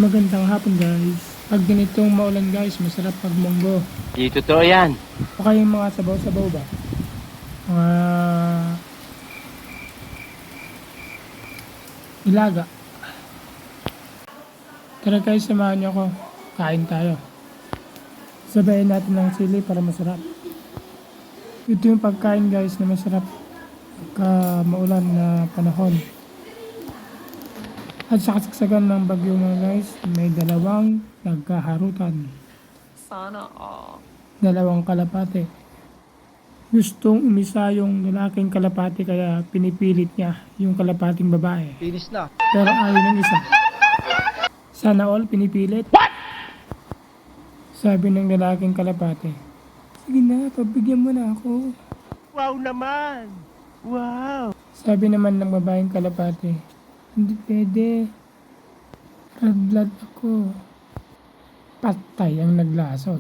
Magandang hapon guys. Pag ganitong maulan guys, masarap pag munggo. Di totoo yan. O kaya yung mga sabaw-sabaw ba? Mga ilaga. Tara guys, samahan niyo ako. Kain tayo. Sabayin natin ng sili para masarap. Ito yung pagkain guys na masarap pagka maulan na panahon. At sa kasagsagan ng bagyo mga guys, may dalawang nagkaharutan. Sana all. Dalawang kalapate. Gustong umisa yung lalaking kalapate kaya pinipilit niya yung kalapating babae. Finish na. Pero ayaw ng isa. Sana all pinipilit. Sabi ng lalaking kalapate. Sige na, pabigyan mo na ako. Wow naman. Wow. Sabi naman ng babaeng kalapate. Hindi pwede. Red blood ako. Patay ang naglason.